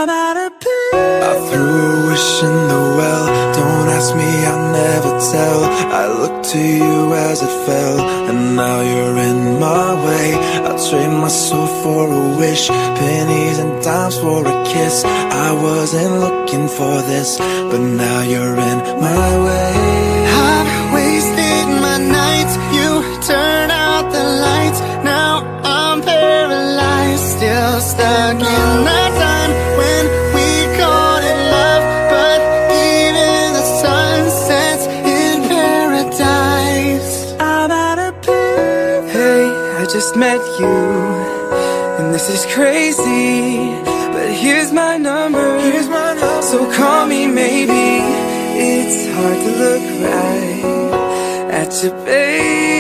I'm out of peace. I threw a wish in the well. Don't ask me, I'll never tell. I looked to you as it fell, and now you're in my way. I'll trade my soul for a wish, pennies and dimes for a kiss. I wasn't looking for this, but now you're in my way. I've wasted my nights, you turn out the lights. Now I'm paralyzed, still stuck in that time when we called it love. But even the sun sets in paradise. I'm out of peace. Hey, I just met you, and this is crazy, but here's my number, so call me maybe. It's hard to look right at you, baby.